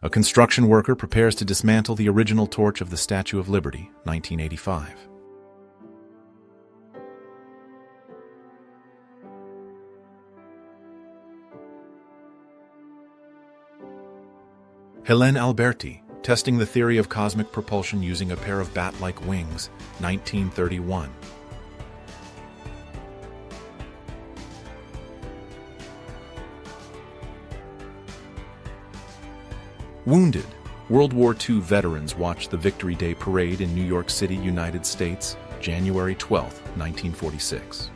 A construction worker prepares to dismantle the original torch of the Statue of Liberty, 1985. Hélène Alberti, testing the theory of cosmic propulsion using a pair of bat-like wings, 1931. Wounded, World War II veterans watched the Victory Day Parade in New York City, United States, January 12, 1946.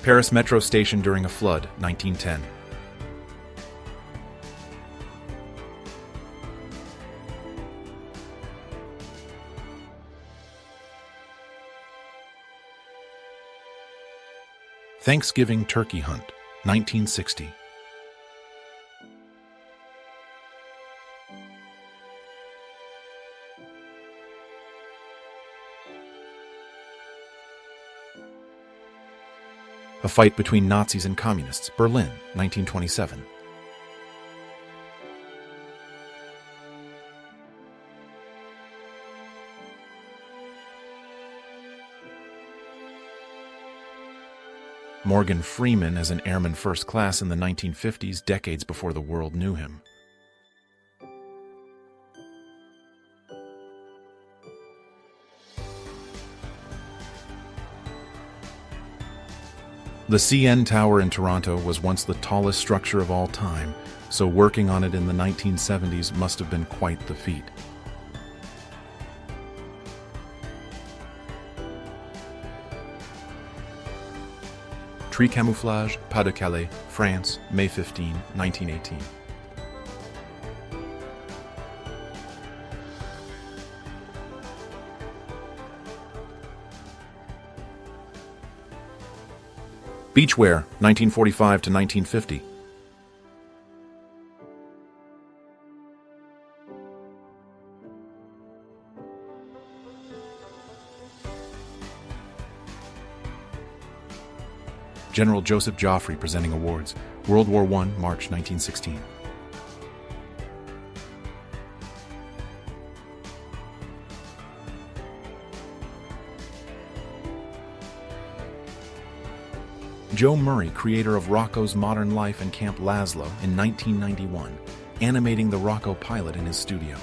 Paris metro station during a flood, 1910. Thanksgiving turkey hunt, 1960. A fight between Nazis and Communists, Berlin, 1927. Morgan Freeman as an airman first class in the 1950s, decades before the world knew him. The CN Tower in Toronto was once the tallest structure of all time, so working on it in the 1970s must have been quite the feat. Tree camouflage, Pas-de-Calais, France, May 15, 1918. Beachwear, 1945 to 1950. General Joseph Joffre presenting awards, World War I, March 1916. Joe Murray, creator of Rocco's Modern Life and Camp Laszlo in 1991, animating the Rocco pilot in his studio.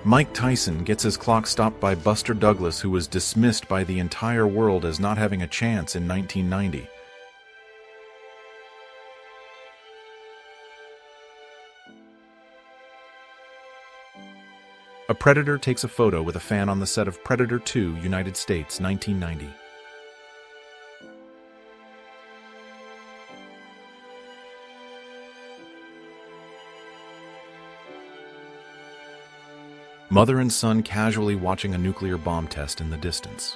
Mike Tyson gets his clock stopped by Buster Douglas, who was dismissed by the entire world as not having a chance in 1990. A predator takes a photo with a fan on the set of Predator 2, United States, 1990. Mother and son casually watching a nuclear bomb test in the distance.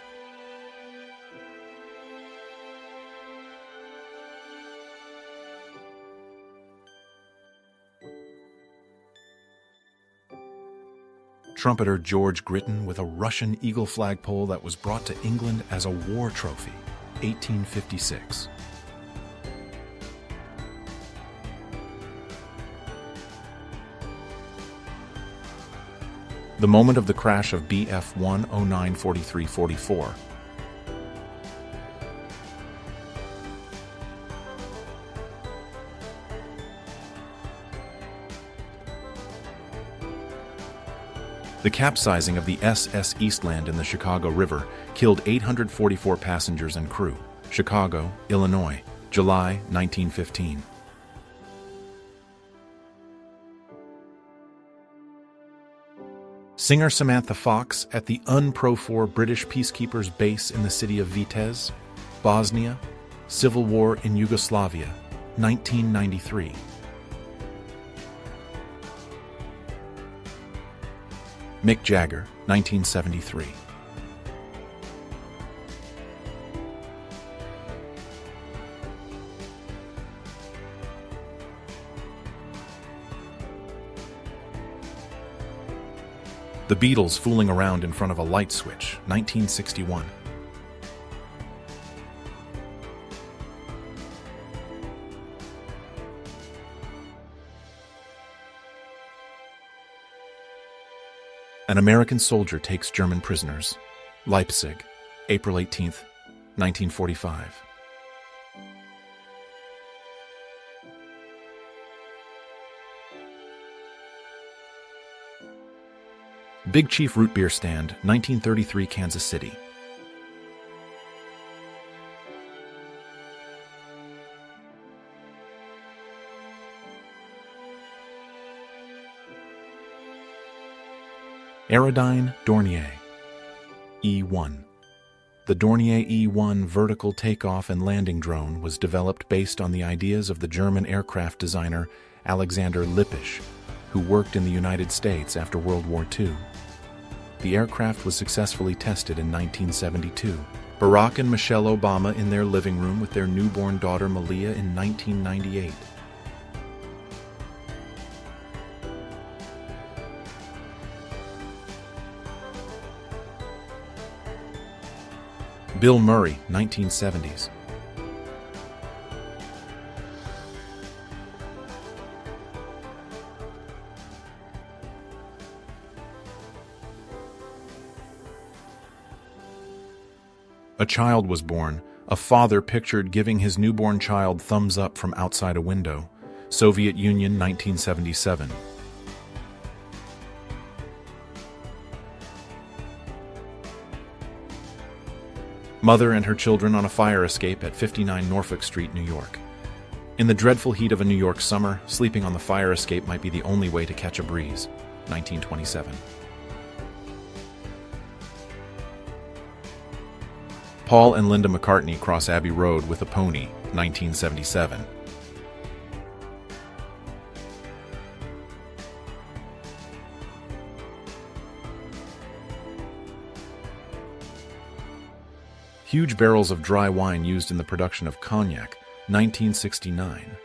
Trumpeter George Gritton with a Russian eagle flagpole that was brought to England as a war trophy, 1856. The moment of the crash of BF 109-43-44. The capsizing of the SS Eastland in the Chicago River killed 844 passengers and crew. Chicago, Illinois, July 1915. Singer Samantha Fox at the UNPRO-4 British peacekeepers base in the city of Vitez, Bosnia, Civil War in Yugoslavia, 1993. Mick Jagger, 1973. The Beatles fooling around in front of a light switch, 1961. An American soldier takes German prisoners. Leipzig, April 18, 1945. Big Chief Root Beer Stand, 1933, Kansas City. Aerodyne Dornier E-1. The Dornier E-1 vertical takeoff and landing drone was developed based on the ideas of the German aircraft designer Alexander Lippisch, who worked in the United States after World War II. The aircraft was successfully tested in 1972. Barack and Michelle Obama in their living room with their newborn daughter Malia in 1998. Bill Murray, 1970s. A child was born. A father pictured giving his newborn child thumbs up from outside a window. Soviet Union, 1977. Mother and her children on a fire escape at 59 Norfolk Street, New York. In the dreadful heat of a New York summer, sleeping on the fire escape might be the only way to catch a breeze. 1927. Paul and Linda McCartney cross Abbey Road with a pony, 1977. Huge barrels of dry wine used in the production of cognac, 1969.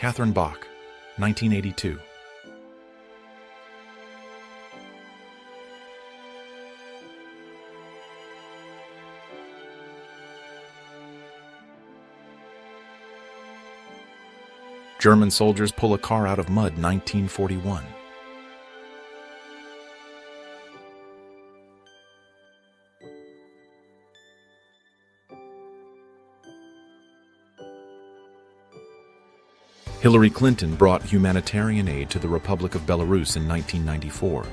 Catherine Bach, 1982. German soldiers pull a car out of mud, 1941. Hillary Clinton brought humanitarian aid to the Republic of Belarus in 1994.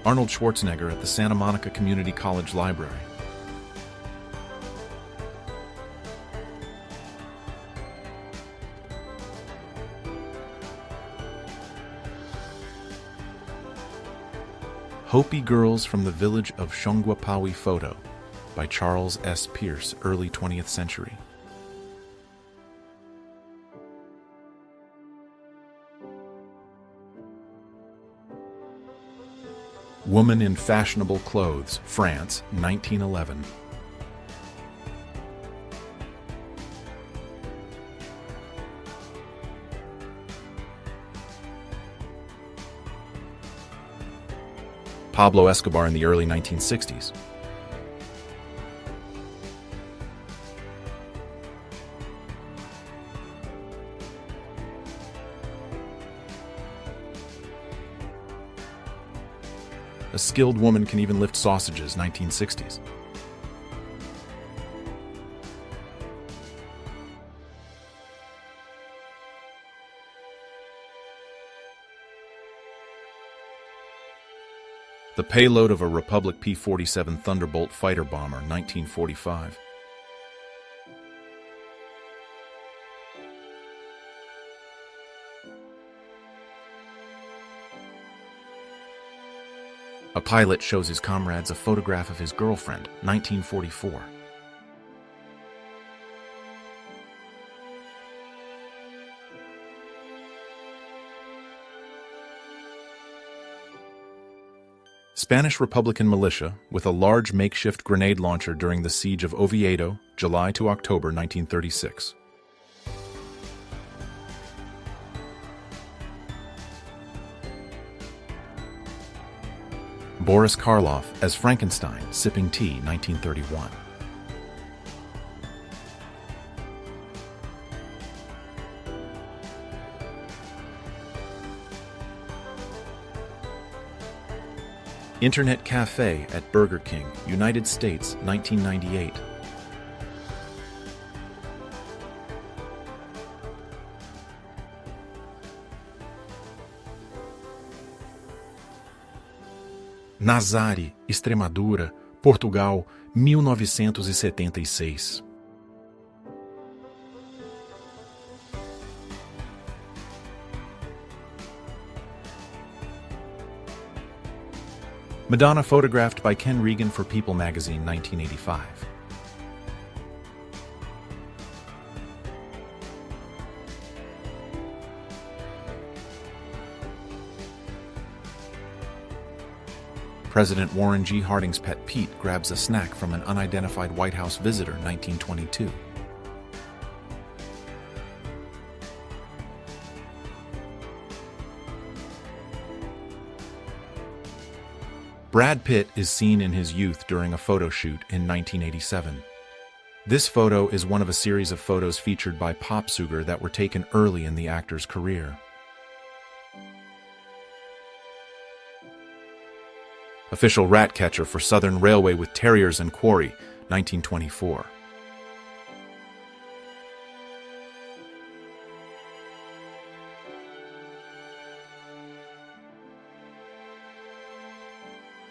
Arnold Schwarzenegger at the Santa Monica Community College Library. Hopi Girls from the Village of Shongwapawi photo by Charles S. Pierce, early 20th century. Woman in Fashionable Clothes, France, 1911. Pablo Escobar in the early 1960s. A skilled woman can even lift sausages, 1960s. The payload of a Republic P-47 Thunderbolt fighter bomber, 1945. A pilot shows his comrades a photograph of his girlfriend, 1944. Spanish Republican militia with a large makeshift grenade launcher during the siege of Oviedo, July to October 1936. Boris Karloff as Frankenstein, sipping tea, 1931. Internet Cafe at Burger King, United States, 1998. Nazaré, Extremadura, Portugal, 1976. Madonna photographed by Ken Regan for People magazine, 1985. President Warren G. Harding's pet Pete grabs a snack from an unidentified White House visitor, 1922. Brad Pitt is seen in his youth during a photo shoot in 1987. This photo is one of a series of photos featured by Popsugar that were taken early in the actor's career. Official rat catcher for Southern Railway with Terriers and Quarry, 1924.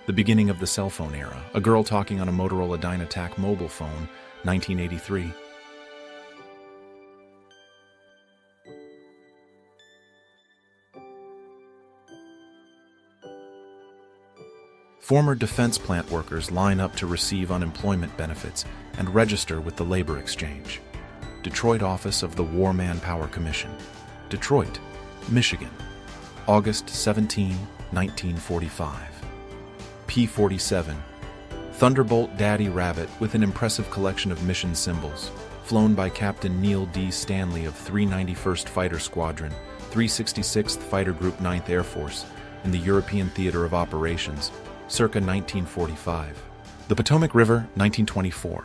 The beginning of the cell phone era, a girl talking on a Motorola Dynatac mobile phone, 1983. Former defense plant workers line up to receive unemployment benefits and register with the Labor Exchange. Detroit office of the War Manpower Commission. Detroit, Michigan, August 17, 1945. P-47, Thunderbolt Daddy Rabbit with an impressive collection of mission symbols, flown by Captain Neil D. Stanley of 391st Fighter Squadron, 366th Fighter Group 9th Air Force, in the European Theater of Operations, circa 1945. The Potomac River, 1924.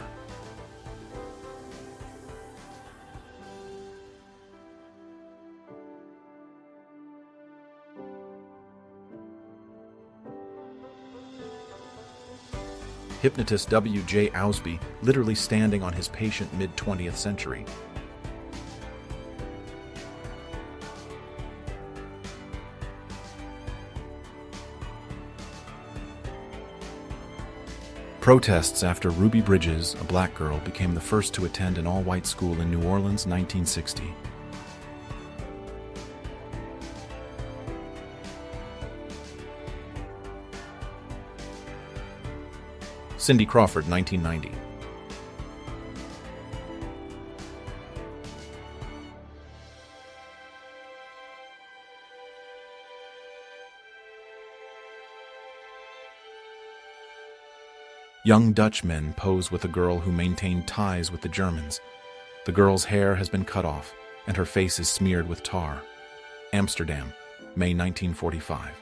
Hypnotist W.J. Ausby, literally standing on his patient mid-20th century. Protests after Ruby Bridges, a black girl, became the first to attend an all-white school in New Orleans, 1960. Cindy Crawford, 1990. Young Dutch men pose with a girl who maintained ties with the Germans. The girl's hair has been cut off, and her face is smeared with tar. Amsterdam, May 1945.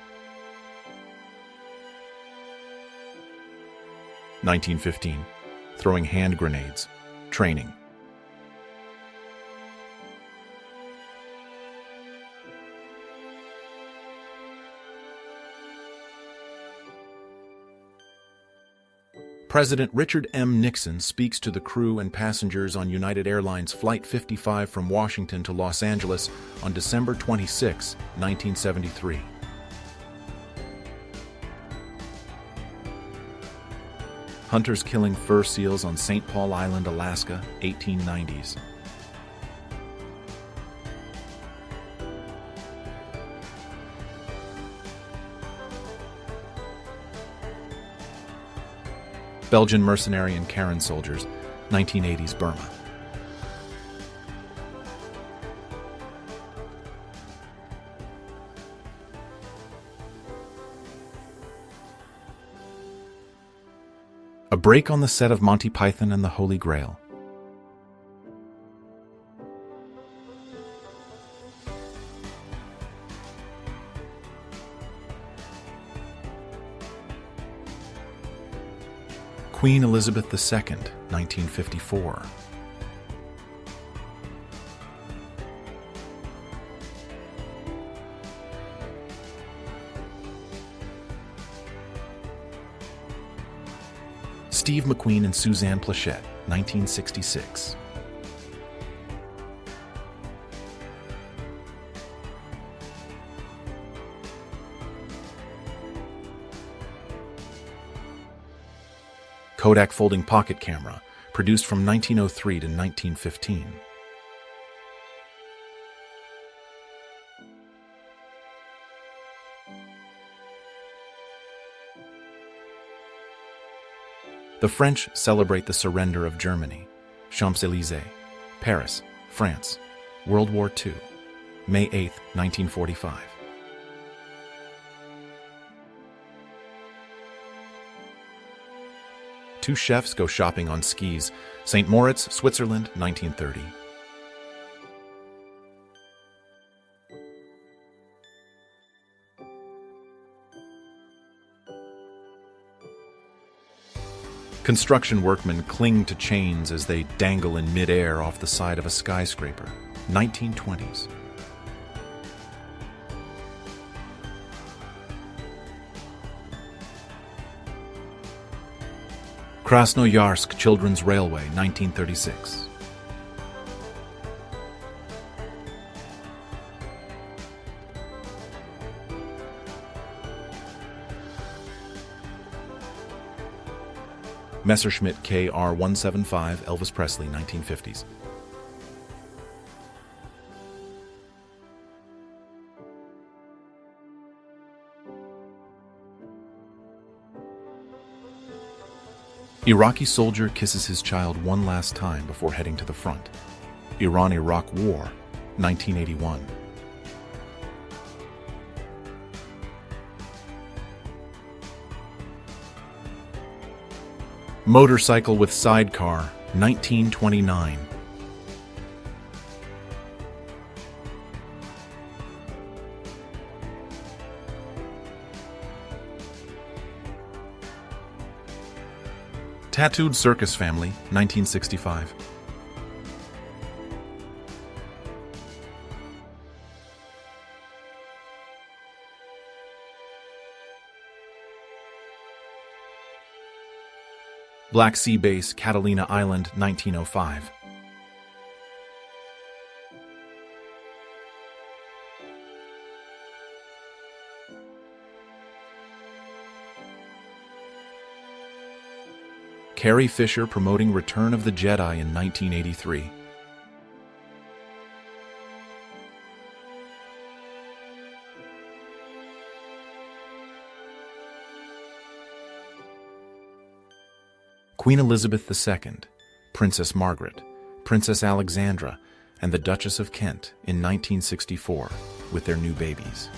1915. Throwing hand grenades. Training. President Richard M. Nixon speaks to the crew and passengers on United Airlines Flight 55 from Washington to Los Angeles on December 26, 1973. Hunters killing fur seals on St. Paul Island, Alaska, 1890s. Belgian mercenary and Karen soldiers, 1980s Burma. A break on the set of Monty Python and the Holy Grail. Queen Elizabeth II, 1954. Steve McQueen and Suzanne Plachette, 1966. Kodak folding pocket camera, produced from 1903 to 1915. The French celebrate the surrender of Germany. Champs-Élysées, Paris, France, World War II, May 8, 1945. Two chefs go shopping on skis. St. Moritz, Switzerland, 1930. Construction workmen cling to chains as they dangle in midair off the side of a skyscraper. 1920s. Krasnoyarsk Children's Railway, 1936. Messerschmitt KR-175, Elvis Presley, 1950s. Iraqi soldier kisses his child one last time before heading to the front. Iran-Iraq War, 1981. Motorcycle with sidecar, 1929. Tattooed Circus Family, 1965. Black Sea Base, Catalina Island, 1905. Carrie Fisher promoting Return of the Jedi in 1983. Queen Elizabeth II, Princess Margaret, Princess Alexandra, and the Duchess of Kent in 1964 with their new babies.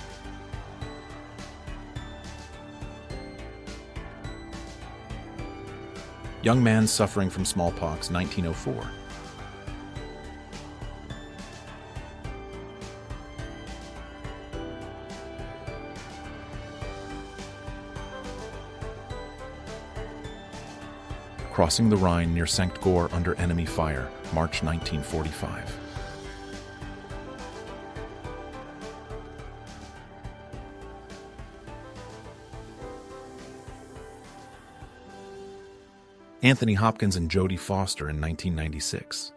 Young man suffering from smallpox, 1904. Crossing the Rhine near St. Goar under enemy fire, March 1945. Anthony Hopkins and Jodie Foster in 1996.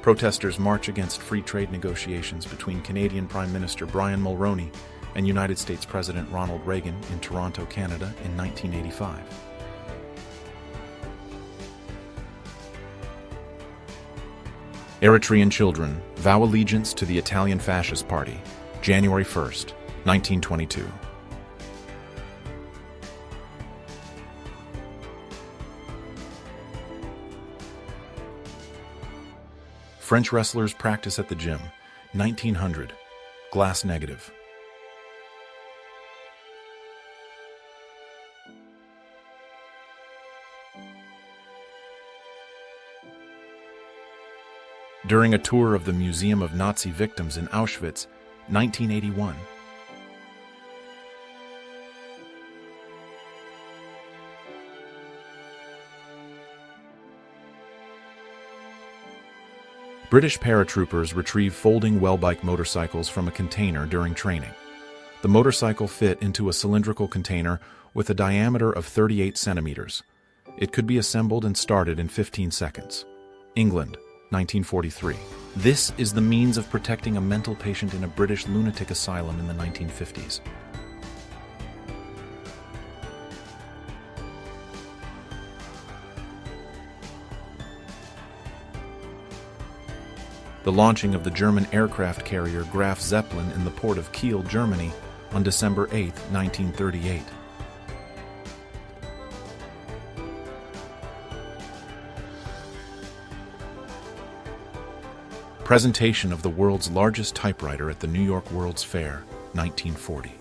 Protesters march against free trade negotiations between Canadian Prime Minister Brian Mulroney and United States President Ronald Reagan in Toronto, Canada in 1985. Eritrean children vow allegiance to the Italian Fascist Party, January 1st, 1922. French wrestlers practice at the gym. 1900. Glass negative. During a tour of the Museum of Nazi Victims in Auschwitz, 1981. British paratroopers retrieve folding well-bike motorcycles from a container during training. The motorcycle fit into a cylindrical container with a diameter of 38 centimeters. It could be assembled and started in 15 seconds. England, 1943. This is the means of protecting a mental patient in a British lunatic asylum in the 1950s. The launching of the German aircraft carrier Graf Zeppelin in the port of Kiel, Germany, on December 8, 1938. Presentation of the world's largest typewriter at the New York World's Fair, 1940.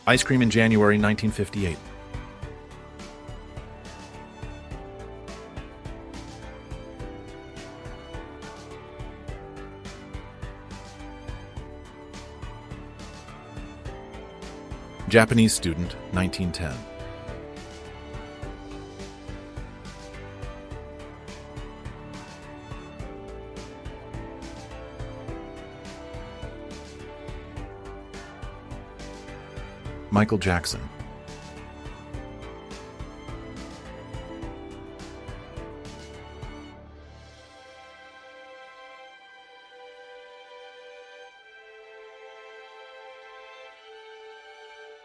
Ice cream in January 1958. Japanese student, 1910. Michael Jackson.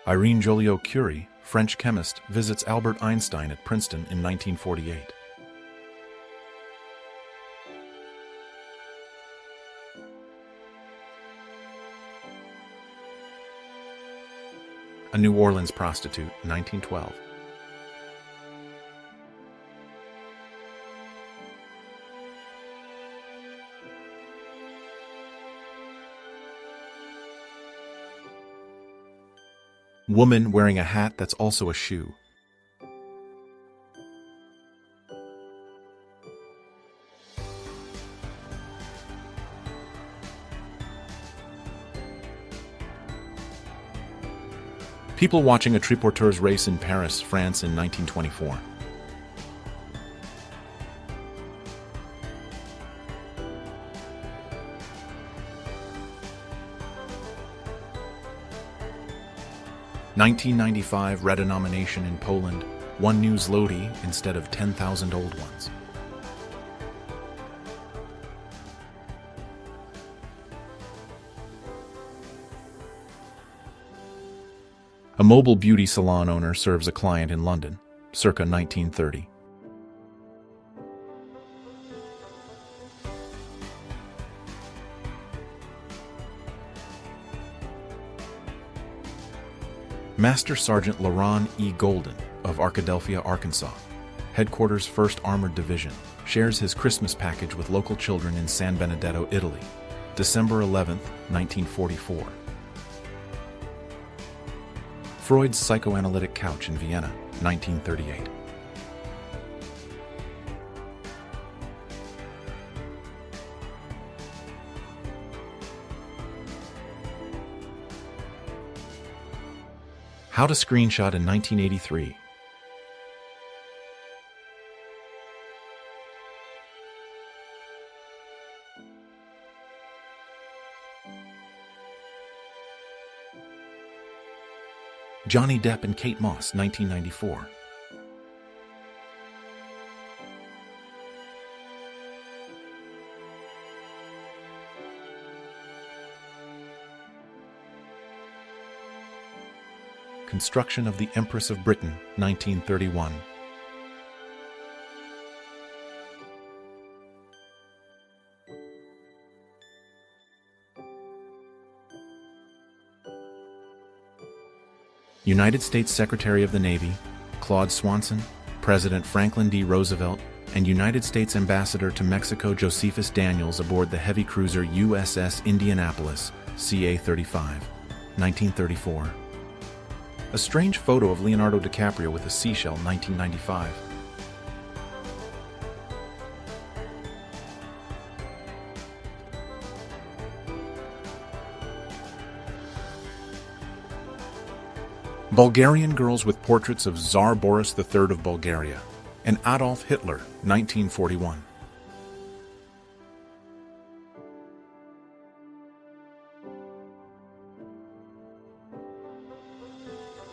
Irene Joliot-Curie, French chemist, visits Albert Einstein at Princeton in 1948. A New Orleans prostitute, 1912. Woman wearing a hat that's also a shoe. People watching a triporteur's race in Paris, France in 1924. (1995) redenomination in Poland, one new zloty instead of 10,000 old ones. A mobile beauty salon owner serves a client in London, circa 1930. Master Sergeant Laron E. Golden of Arkadelphia, Arkansas, Headquarters 1st Armored Division, shares his Christmas package with local children in San Benedetto, Italy, December 11, 1944. Freud's psychoanalytic couch in Vienna, 1938. How to screenshot in 1983. Johnny Depp and Kate Moss, 1994. Construction of the Empress of Britain, 1931. United States Secretary of the Navy, Claude Swanson, President Franklin D. Roosevelt, and United States Ambassador to Mexico Josephus Daniels aboard the heavy cruiser USS Indianapolis, CA-35, 1934. A strange photo of Leonardo DiCaprio with a seashell, 1995. Bulgarian girls with portraits of Tsar Boris III of Bulgaria and Adolf Hitler, 1941.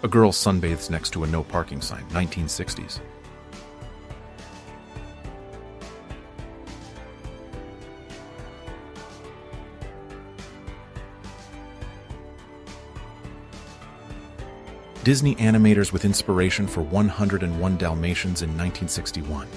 A girl sunbathes next to a no parking sign, 1960s. Disney animators with inspiration for 101 Dalmatians in 1961.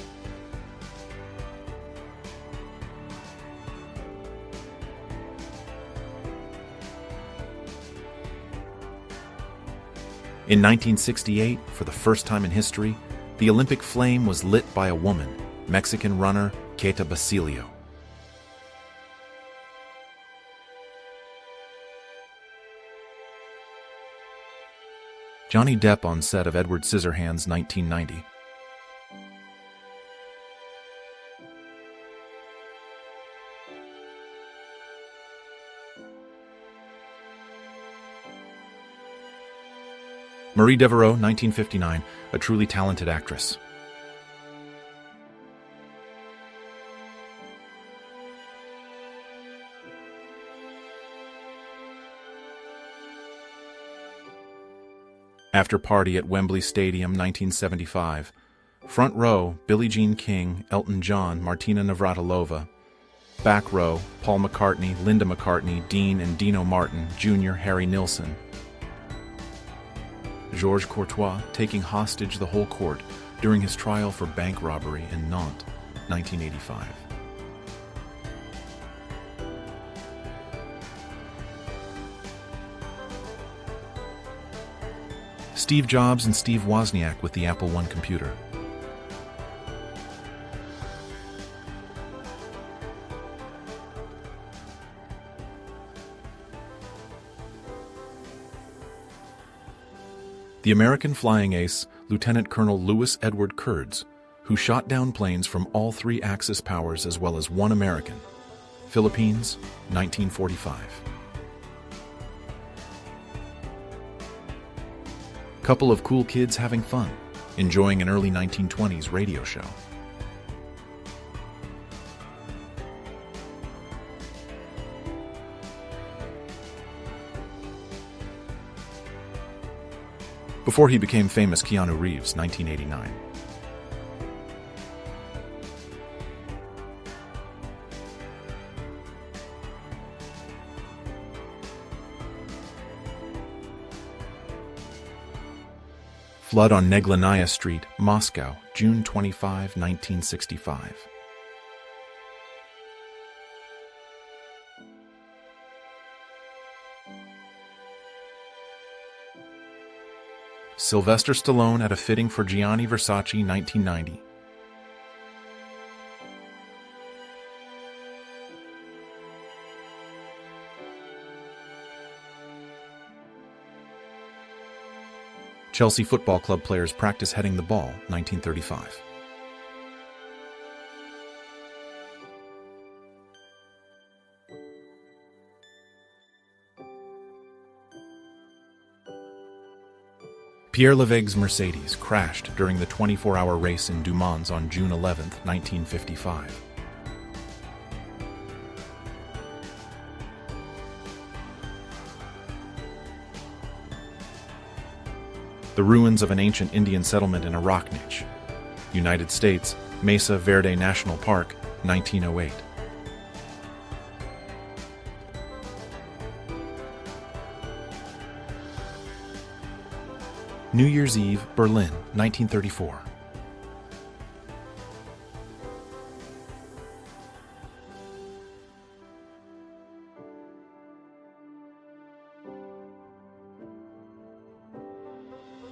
In 1968, for the first time in history, the Olympic flame was lit by a woman, Mexican runner Queta Basilio. Johnny Depp on set of Edward Scissorhands, 1990. Marie Devereaux, 1959, a truly talented actress. After Party at Wembley Stadium, 1975. Front row, Billie Jean King, Elton John, Martina Navratilova. Back row, Paul McCartney, Linda McCartney, Dean and Dino Martin, Jr., Harry Nilsson. Georges Courtois taking hostage the whole court during his trial for bank robbery in Nantes, 1985. Steve Jobs and Steve Wozniak with the Apple I computer. The American flying ace, Lieutenant Colonel Louis Edward Kurtz, who shot down planes from all three Axis powers as well as one American. Philippines, 1945. Couple of cool kids having fun, enjoying an early 1920s radio show. Before he became famous, Keanu Reeves, 1989. Flood on Neglinaya Street, Moscow, June 25, 1965. Sylvester Stallone at a fitting for Gianni Versace, 1990. Chelsea Football Club players practice heading the ball, 1935. Pierre Leveg's Mercedes crashed during the 24-hour race in Du Mans on June 11, 1955. The ruins of an ancient Indian settlement in Arachnich, United States, Mesa Verde National Park, 1908. New Year's Eve, Berlin, 1934.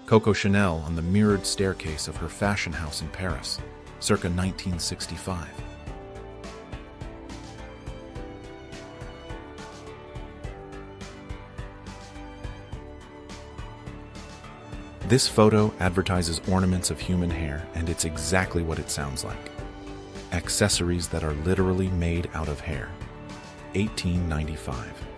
Coco Chanel on the mirrored staircase of her fashion house in Paris, circa 1965. This photo advertises ornaments of human hair, and it's exactly what it sounds like. Accessories that are literally made out of hair. 1895.